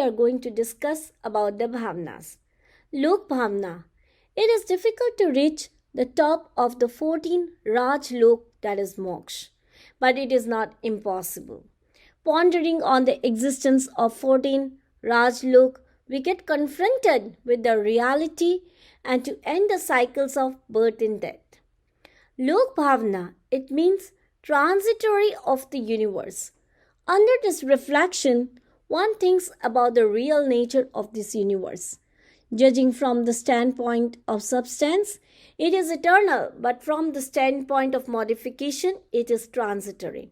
are going to discuss about the bhavnas. Lok Bhavna. It is difficult to reach the top of the 14 Raj Lok, that is moksha, but it is not impossible. Pondering on the existence of 14 Raj Lok, we get confronted with the reality and to end the cycles of birth and death. Lok Bhavna, it means transitory of the universe. Under this reflection, one thinks about the real nature of this universe. Judging from the standpoint of substance, it is eternal, but from the standpoint of modification, it is transitory.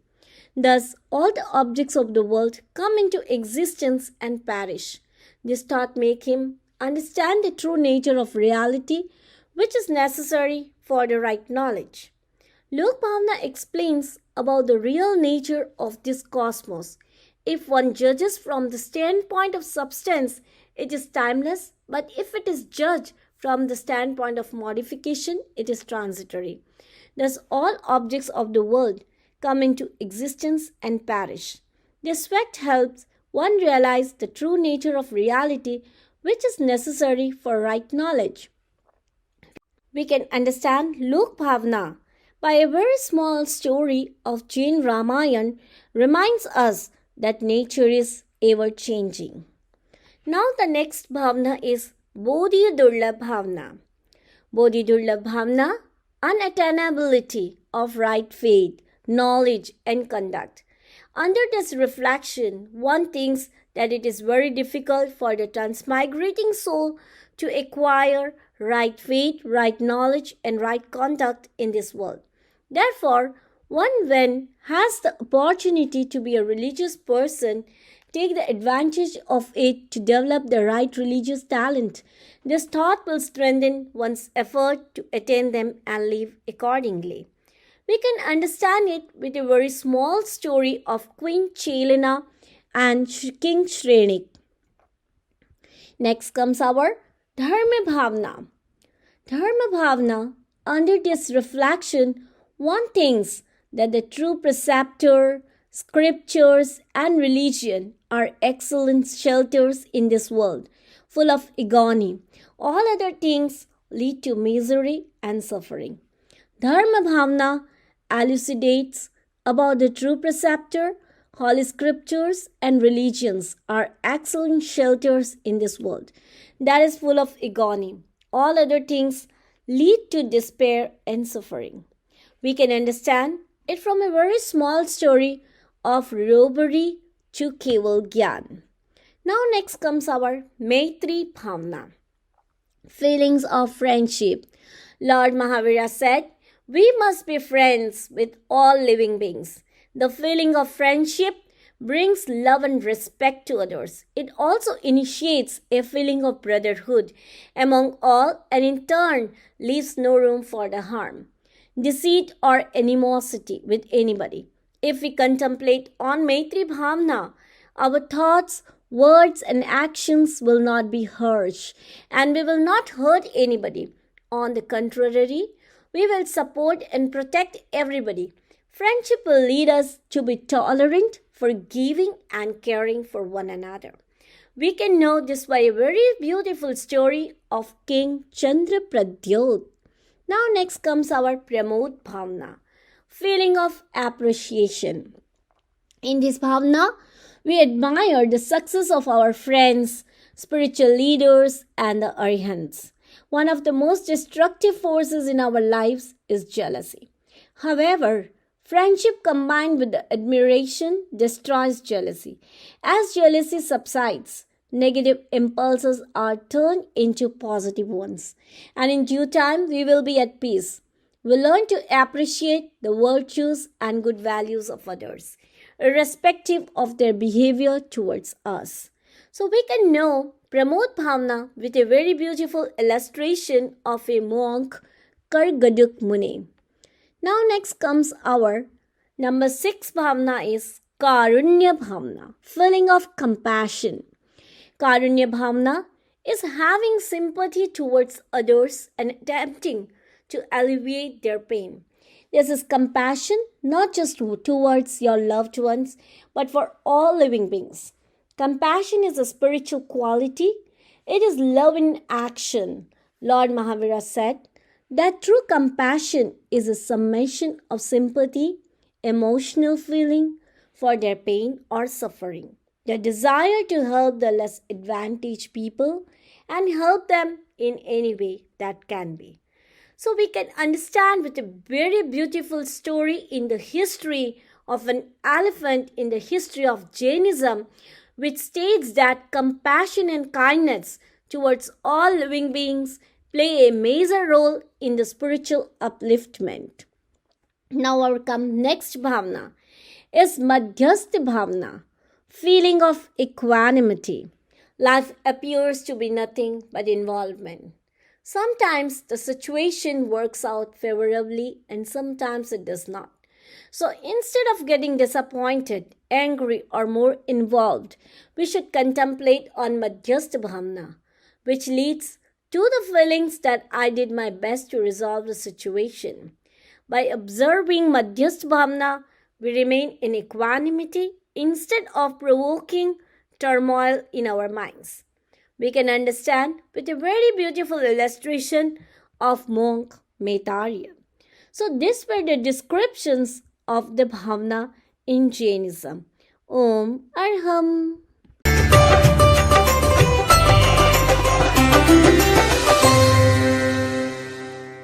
Thus, all the objects of the world come into existence and perish. This thought makes him understand the true nature of reality, which is necessary for the right knowledge. Lok Bhavna explains about the real nature of this cosmos. If one judges from the standpoint of substance, it is timeless, but if it is judged from the standpoint of modification, it is transitory. Thus, all objects of the world come into existence and perish. This fact helps one realize the true nature of reality, which is necessary for right knowledge. We can understand Lok Bhavna by a very small story of Jain Ramayan reminds us that nature is ever changing. Now the next bhavna is Bodhi Durlabh Bhavna. Bodhi Durlabh Bhavna, unattainability of right faith, knowledge and conduct. Under this reflection, one thinks that it is very difficult for the transmigrating soul to acquire right faith, right knowledge, and right conduct in this world. Therefore, one when has the opportunity to be a religious person, take the advantage of it to develop the right religious talent. This thought will strengthen one's effort to attain them and live accordingly. We can understand it with a very small story of Queen Chelena and King Shrenik. Next comes our Dharma Bhavna. Dharma Bhavna, under this reflection, one thinks that the true preceptor, scriptures, and religion are excellent shelters in this world, full of agony. All other things lead to misery and suffering. Dharma Bhavna elucidates about the true preceptor, holy scriptures, and religions are excellent shelters in this world that is full of agony. All other things lead to despair and suffering. We can understand it from a very small story of robbery to Keval Gyan. Now next comes our Maitri Bhavna. Feelings of friendship. Lord Mahavira said, we must be friends with all living beings. The feeling of friendship brings love and respect to others. It also initiates a feeling of brotherhood among all and in turn leaves no room for the harm, deceit or animosity with anybody. If we contemplate on Maitri Bhavna, our thoughts, words and actions will not be harsh and we will not hurt anybody. On the contrary, we will support and protect everybody. Friendship will lead us to be tolerant, forgiving and caring for one another. We can know this by a very beautiful story of King Chandra Pradyot. Now next comes our Pramod Bhavna, feeling of appreciation. In this Bhavna, we admire the success of our friends, spiritual leaders and the arihants. One of the most destructive forces in our lives is jealousy. However, friendship combined with the admiration destroys jealousy. As jealousy subsides, negative impulses are turned into positive ones. And in due time, we will be at peace. We learn to appreciate the virtues and good values of others, irrespective of their behavior towards us. So we can know Pramod Bhavna with a very beautiful illustration of a monk, Kargaduk Muni. Now next comes our number 6 Bhavna is Karunya Bhavna, feeling of compassion. Karunya Bhavna is having sympathy towards others and attempting to alleviate their pain. This is compassion not just towards your loved ones, but for all living beings. Compassion is a spiritual quality. It is love in action. Lord Mahavira said that true compassion is a summation of sympathy, emotional feeling for their pain or suffering, the desire to help the less advantaged people and help them in any way that can be. So we can understand with a very beautiful story in the history of an elephant in the history of Jainism, which states that compassion and kindness towards all living beings play a major role in the spiritual upliftment. Now our next bhavna is Madhyasth Bhavna, feeling of equanimity. Life appears to be nothing but involvement. Sometimes the situation works out favorably and sometimes it does not. So instead of getting disappointed, angry, or more involved, we should contemplate on Madhyasth Bhavna, which leads to the feelings that I did my best to resolve the situation. By observing Madhyasth Bhavna, we remain in equanimity instead of provoking turmoil in our minds. We can understand with a very beautiful illustration of monk Maitreya. So these were the descriptions of the bhavna in Jainism. Om Arham.